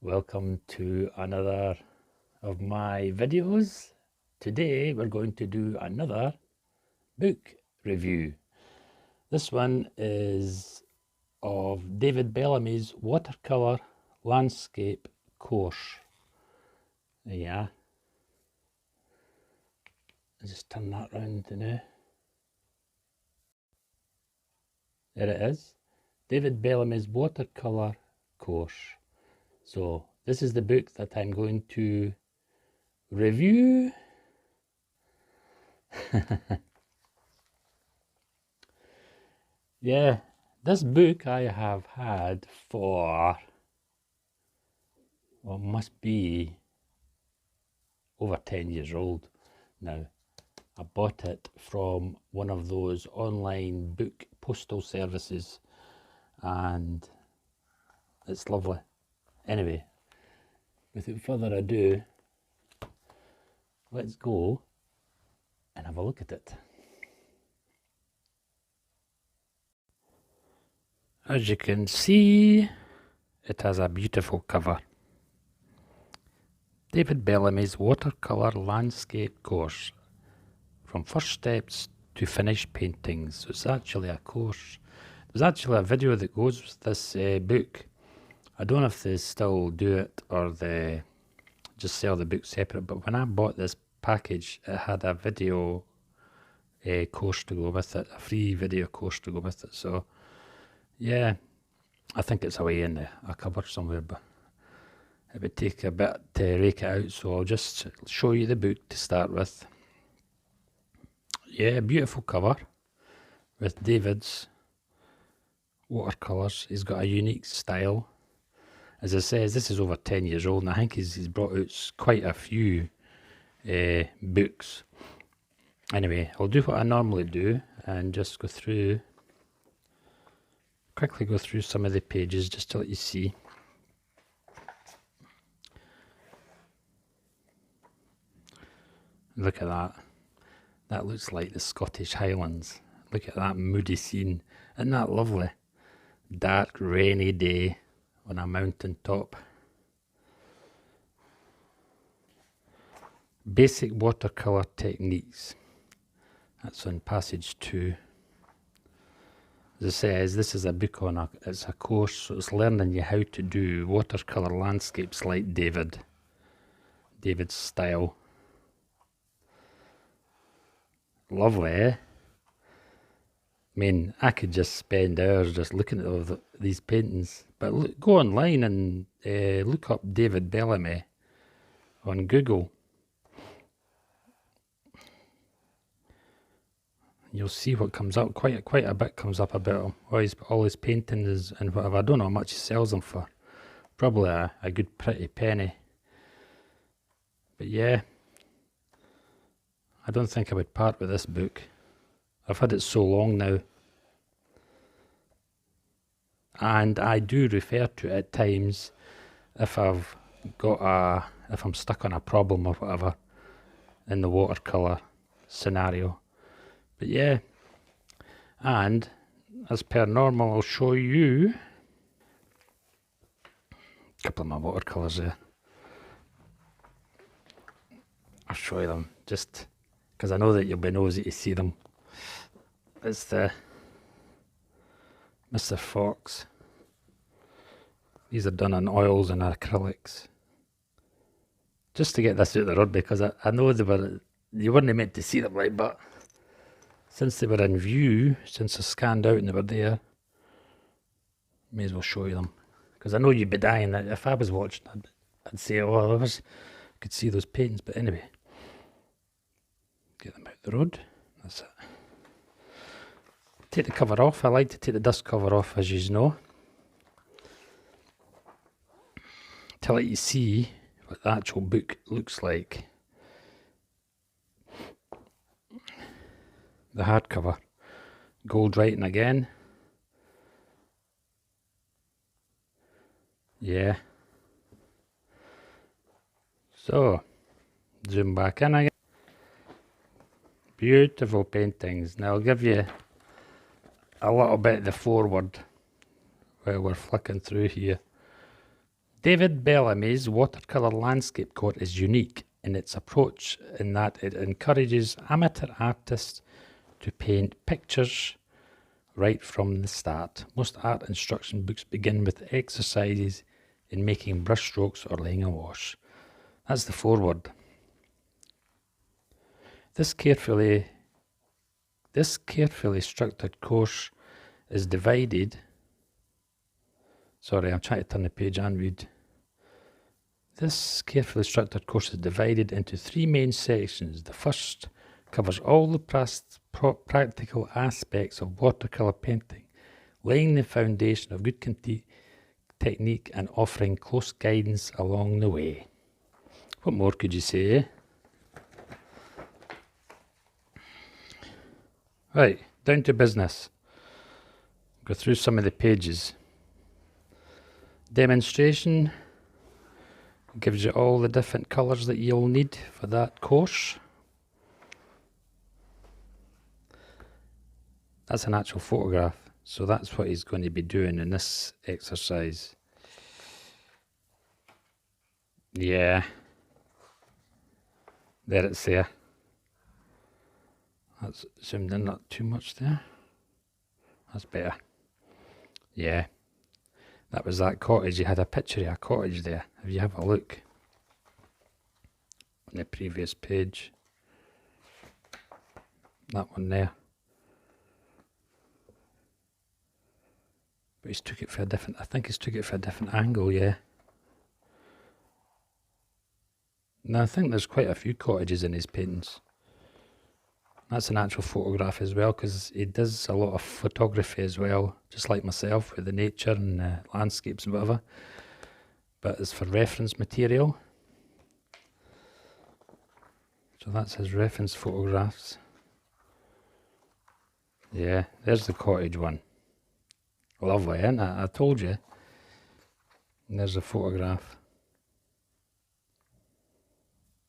Welcome to another of my videos. Today we're going to do another book review. This one is of David Bellamy's watercolour landscape course. Yeah, I'll just turn that round now. There it is. David Bellamy's watercolour course. So this is the book that I'm going to review. Yeah, this book I have had for, well, must be over 10 years old now. I bought it from one of those online book postal services and it's lovely. Anyway, without further ado, let's go and have a look at it. As you can see, it has a beautiful cover. David Bellamy's watercolour landscape course, from first steps to finished paintings. So it's actually a course. There's actually a video that goes with this book. I don't know if they still do it or they just sell the book separate, but when I bought this package, it had a video course to go with it, a free video course to go with it. So yeah, I think it's away in a cupboard somewhere, but it would take a bit to rake it out, so I'll just show you the book to start with. Yeah, beautiful cover with David's watercolours. He's got a unique style. As I says, this is over 10 years old, and I think he's brought out quite a few books. Anyway, I'll do what I normally do and just quickly go through some of the pages just to let you see. Look at that. That looks like the Scottish Highlands. Look at that moody scene. Isn't that lovely? Dark, rainy day on a mountain top. Basic watercolour techniques. That's on passage 2. As it says, this is a book on it's a course, so it's learning you how to do watercolour landscapes like David's style. Lovely, eh? I mean, I could just spend hours just looking at all these paintings, but look, go online and look up David Bellamy on Google. You'll see what comes up. Quite a bit comes up about him. All his paintings and whatever. I don't know how much he sells them for. Probably a good pretty penny. But yeah, I don't think I would part with this book. I've had it so long now. And I do refer to it at times if if I'm stuck on a problem or whatever in the watercolour scenario. But yeah, and as per normal, I'll show you a couple of my watercolours there. I'll show you them just because I know that you'll be nosy to see them. It's the Mr. Fox. These are done on oils and acrylics. Just to get this out of the road, because I know you weren't meant to see them, right? But since they were in view, since I scanned out and they were there, may as well show you them. Because I know you'd be dying that if I was watching, I'd say, oh, I could see those paintings. But anyway, get them out the road. That's it. Take the cover off. I like to take the dust cover off, as you know, to let you see what the actual book looks like. The hardcover, gold writing again. Yeah. So, zoom back in again. Beautiful paintings. Now I'll give you a little bit of the forward while we're flicking through here. David Bellamy's watercolour landscape course is unique in its approach in that it encourages amateur artists to paint pictures right from the start. Most art instruction books begin with exercises in making brushstrokes or laying a wash. That's the foreword. This carefully structured course is divided. Sorry, I'm trying to turn the page and read. This carefully structured course is divided into 3 main sections. The first covers all the practical aspects of watercolour painting, laying the foundation of good technique and offering close guidance along the way. What more could you say? Right, down to business. Go through some of the pages. Demonstration gives you all the different colours that you'll need for that course. That's an actual photograph, so that's what he's going to be doing in this exercise. Yeah, there it's there. That's zoomed in, not too much there. That's better. Yeah, that was that cottage. You had a picture of a cottage there. If you have a look on the previous page, that one there. But he's took it for a different, I think he's took it for a different angle, yeah. Now I think there's quite a few cottages in his paintings. That's an actual photograph as well, because he does a lot of photography as well, just like myself with the nature and landscapes and whatever. But it's for reference material. So that's his reference photographs. Yeah, there's the cottage one. Lovely, isn't it? I told you. And there's a photograph.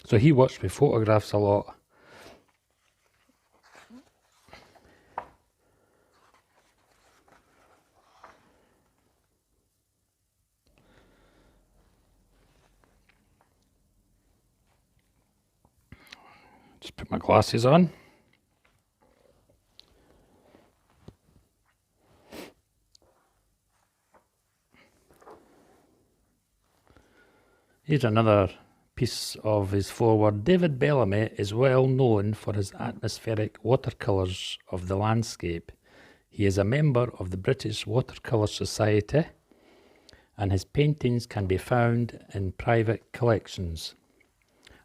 So he works with photographs a lot. Just put my glasses on. Here's another piece of his foreword. David Bellamy is well known for his atmospheric watercolours of the landscape. He is a member of the British Watercolour Society, and his paintings can be found in private collections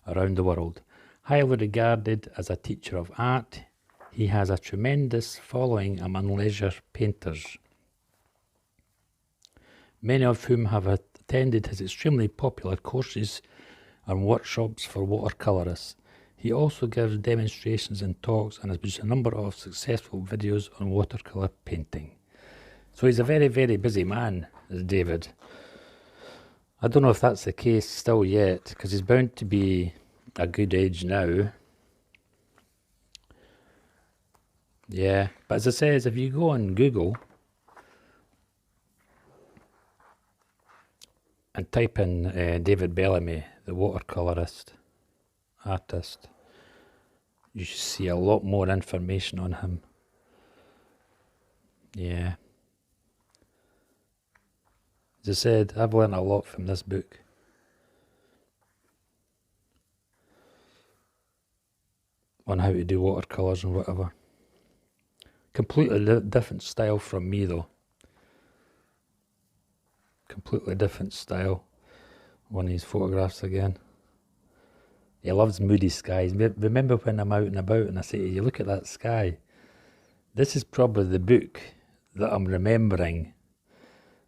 around the world. Highly regarded as a teacher of art, he has a tremendous following among leisure painters, many of whom have attended his extremely popular courses and workshops for watercolourists. He also gives demonstrations and talks and has produced a number of successful videos on watercolour painting. So he's a very, very busy man, is David. I don't know if that's the case still yet, because he's bound to be a good age now. Yeah, but as I says, if you go on Google and type in David Bellamy, the watercolourist artist, you should see a lot more information on him. Yeah. As I said, I've learned a lot from this book. On how to do watercolours and whatever. Completely different style from me though. Completely different style. One of his photographs again. He loves moody skies. Remember when I'm out and about and I say to you, look at that sky. This is probably the book that I'm remembering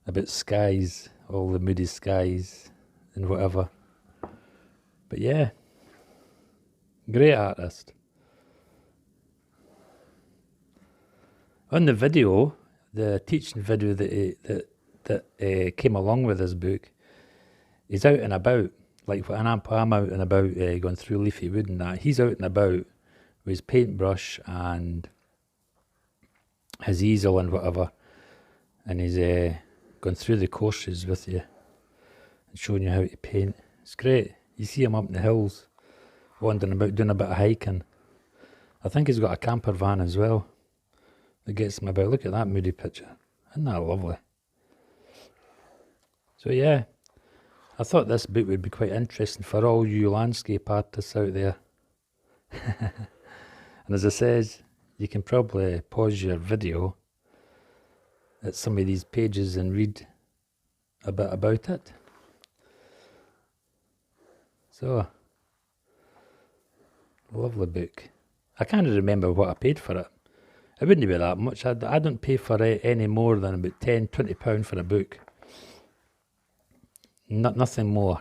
about skies, all the moody skies and whatever. But yeah, great artist. On the video, the teaching video that came along with this book, he's out and about, like when I'm out and about going through Leafy Wood and that, he's out and about with his paintbrush and his easel and whatever, and he's going through the courses with you. and showing you how to paint. It's great. You see him up in the hills, wandering about, doing a bit of hiking. I think he's got a camper van as well that gets him about. Look at that moody picture. Isn't that lovely? So yeah, I thought this book would be quite interesting for all you landscape artists out there. And as I says, you can probably pause your video at some of these pages and read a bit about it. So, lovely book. I can't remember what I paid for it. It wouldn't be that much. I don't pay for it any more than about £10–20 for a book. Nothing more.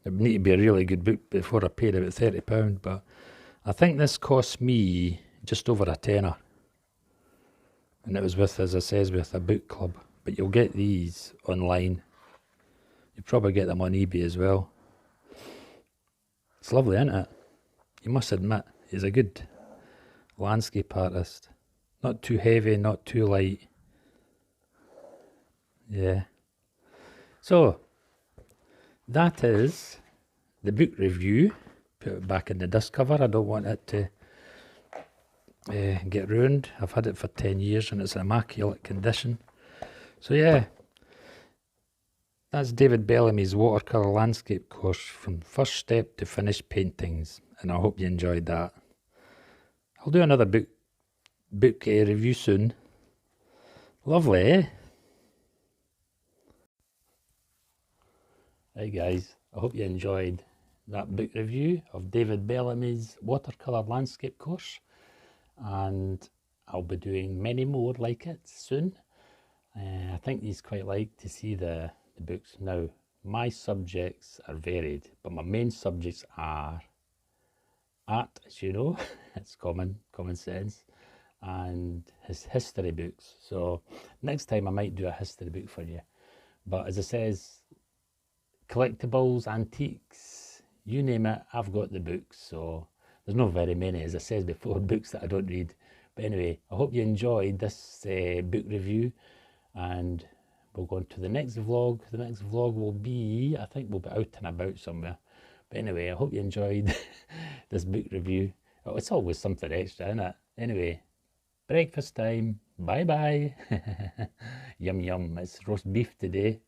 It would need to be a really good book before I paid about £30, but I think this cost me just over a tenner. And it was with, as I says, with a book club. But you'll get these online. You'll probably get them on eBay as well. It's lovely, isn't it? You must admit, he's a good landscape artist. Not too heavy, not too light. Yeah. So, that is the book review. Put it back in the disc cover. I don't want it to get ruined. I've had it for 10 years and it's in immaculate condition. So yeah, that's David Bellamy's watercolour landscape course from first step to finished paintings, and I hope you enjoyed that. I'll do another book review soon. Lovely, eh? Hey guys, I hope you enjoyed that book review of David Bellamy's watercolour landscape course, and I'll be doing many more like it soon. I think you'd quite like to see the books. Now, my subjects are varied, but my main subjects are art, as you know, it's common sense, and his history books. So next time I might do a history book for you. But as it says, collectibles, antiques, you name it, I've got the books. So there's not very many, as I said before, books that I don't read. But anyway, I hope you enjoyed this book review, and we'll go on to the next vlog. The next vlog will be, I think we'll be out and about somewhere. But anyway, I hope you enjoyed this book review. Oh, it's always something extra, isn't it? Anyway, breakfast time. Bye bye. Yum yum. It's roast beef today.